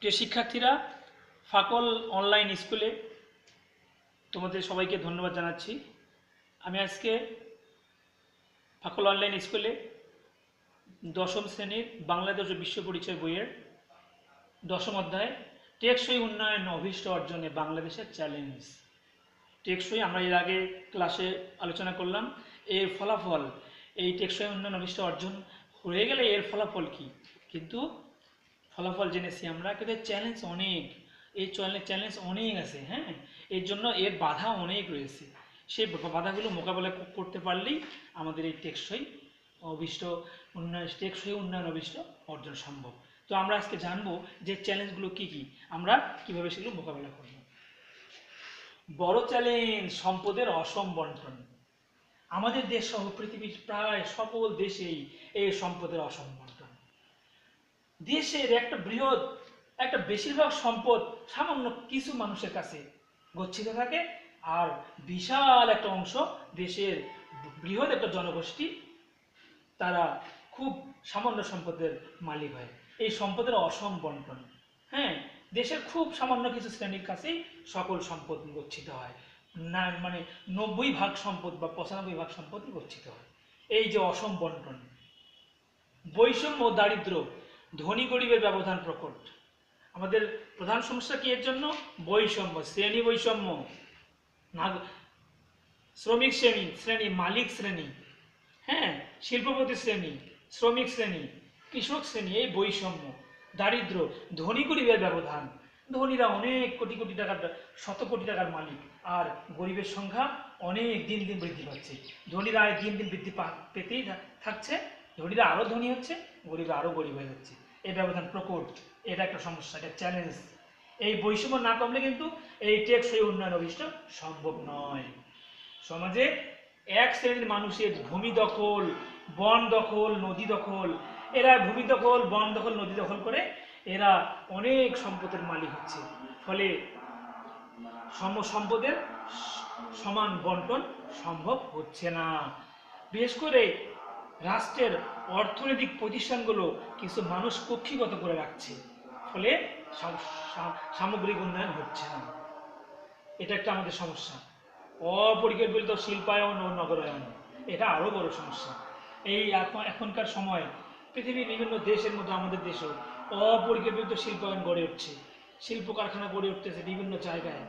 প্রিয় শিক্ষার্থীরা, ফাকল অনলাইন স্কুলে তোমাদের সবাইকে ধন্যবাদ জানাচ্ছি। আমি আজকে ফাকল অনলাইন স্কুলে দশম শ্রেণীর বাংলাদেশ ও বিশ্ব পরিচয় বইয়ের দশম অধ্যায় টেকসই উন্নয়ন অভীষ্ট অর্জনে বাংলাদেশের চ্যালেঞ্জ। টেকসই আমরা এর আগে ক্লাসে আলোচনা করলাম। এর ফলাফল, এই টেকসই উন্নয়ন অভীষ্ট অর্জন হয়ে গেলে এর ফলাফল কি, কিন্তু ফলাফল জেনেছি আমরা, কিন্তু চ্যালেঞ্জ অনেক, এই চ্যালেঞ্জ অনেক আছে। হ্যাঁ, এর জন্য এর বাধা অনেক রয়েছে। সেই বাধাগুলো মোকাবেলা করতে পারলেই আমাদের এই টেকসই উন্নয়ন অভীষ্ট অর্জন সম্ভব। তো আমরা আজকে জানবো যে চ্যালেঞ্জগুলো কি কি, আমরা কিভাবে সেগুলো মোকাবেলা করব। বড় চ্যালেঞ্জ সম্পদের অসম বন্টন। আমাদের দেশ সহ পৃথিবীর প্রায় সকল দেশেই এই সম্পদের অসম বন্টন। দেশের একটা বেশিরভাগ সম্পদ সামান্য কিছু মানুষের কাছে গচ্ছিত থাকে, আর বিশাল একটা অংশ দেশের বৃহৎ একটা জনগোষ্ঠী তারা খুব সামান্য সম্পদের মালিক হয়। এই সম্পদের অসম বন্টন। হ্যাঁ, দেশের খুব সামান্য কিছু শ্রেণীর কাছেই সকল সম্পদ গচ্ছিত হয় না, মানে 90% সম্পদ বা 95% সম্পদই গচ্ছিত হয়। এই যে অসম বন্টন, বৈষম্য ও দারিদ্র্য, ধনী গরিবের ব্যবধান প্রকট। আমাদের প্রধান সমস্যা কি এর জন্য? বৈষম্য, শ্রেণী বৈষম্য, শ্রমিক শ্রেণী, মালিক শ্রেণী, হ্যাঁ, শিল্পপতি শ্রেণী, শ্রমিক শ্রেণী, কৃষক শ্রেণী, এই বৈষম্য। দারিদ্র, ধনী গরিবের ব্যবধান। ধনীরা অনেক কোটি কোটি টাকার, শত কোটি টাকার মালিক, আর গরিবের সংখ্যা অনেক দিন দিন বৃদ্ধি পাচ্ছে। ধনীরা দিন দিন বৃদ্ধি পেতেই থাকছে, ধনীরা আরও ধনী হচ্ছে, গরিবরা আরও গরিব হয়ে যাচ্ছে। এই ব্যবধান প্রকট, এটা একটা সমস্যা, এটা চ্যালেঞ্জ। এই বৈষম্য না কমলে কিন্তু এই টেকসই উন্নয়ন অভীষ্ট সম্ভব নয়। সমাজে এক শ্রেণীর মানুষের ভূমি দখল, বন দখল, নদী দখল, এরা ভূমি দখল, বন দখল, নদী দখল করে এরা অনেক সম্পদের মালিক হচ্ছে। ফলে সম্পদের সমান বন্টন সম্ভব হচ্ছে না। বিশেষ করে রাষ্ট্রের অর্থনৈতিক প্রতিষ্ঠানগুলো কিছু মানুষ কক্ষিগত করে রাখছে, ফলে সামগ্রিক উন্নয়ন হচ্ছে না। এটা একটা আমাদের সমস্যা। অপরিকল্পিত শিল্পায়ন ও নগরায়ন, এটা আরও বড় সমস্যা। এই এখনকার সময় পৃথিবীর বিভিন্ন দেশের মধ্যে আমাদের দেশেও অপরিকল্পিত শিল্পায়ন গড়ে উঠছে, শিল্প কারখানা গড়ে উঠতেছে বিভিন্ন জায়গায়,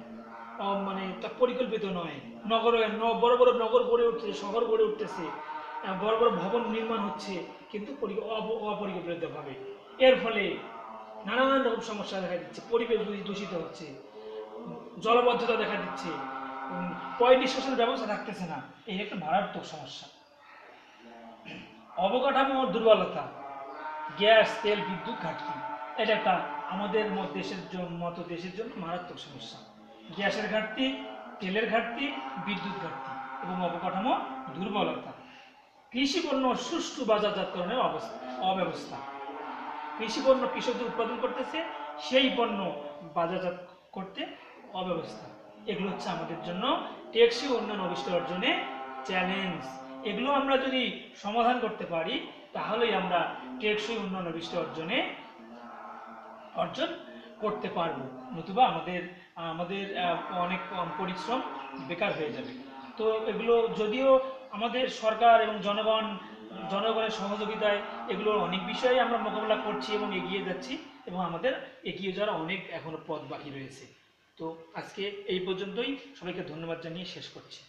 মানে তা পরিকল্পিত নয়। নগরায়ন, বড় বড় নগর গড়ে উঠতেছে, শহর গড়ে উঠতেছে, বড় বড় ভবন নির্মাণ হচ্ছে, কিন্তু অপরিকল্পিতভাবে। এর ফলে নানান রকম সমস্যা দেখা দিচ্ছে, পরিবেশ দূষিত হচ্ছে, জলবদ্ধতা দেখা দিচ্ছে, পয় নিষ্কাশনের ব্যবস্থা থাকতেছে না। এই একটা মারাত্মক সমস্যা। অবকাঠামো দুর্বলতা, গ্যাস, তেল, বিদ্যুৎ ঘাটতি, এটা একটা আমাদের দেশের জন্য মারাত্মক সমস্যা। গ্যাসের ঘাটতি, তেলের ঘাটতি, বিদ্যুৎ ঘাটতি এবং অবকাঠামো দুর্বলতা। কৃষি পণ্য সুষ্ঠু বাজারজাতকরণের অব্যবস্থা। কৃষি পণ্য কৃষক যে উৎপাদন করতেছে, সেই পণ্য বাজারজাত করতে অব্যবস্থা। এগুলো হচ্ছে আমাদের জন্য টেকসই উন্নয়ন অভীষ্ট অর্জনে চ্যালেঞ্জ। এগুলো আমরা যদি সমাধান করতে পারি, তাহলেই আমরা টেকসই উন্নয়ন অভীষ্ট অর্জন করতে পারবো। নতুবা আমাদের অনেক পরিশ্রম বেকার হয়ে যাবে। তো এগুলো যদিও আমাদের সরকার এবং জনগণের সহযোগিতায় এগুলো অনেক বিষয়ে আমরা মোকাবেলা করছি এবং এগিয়ে যাচ্ছি, এবং আমাদের এগিয়ে যাওয়ার অনেক এখনো পথ বাকি রয়েছে। তো আজকে এই পর্যন্তই, সবাইকে ধন্যবাদ জানিয়ে শেষ করছি।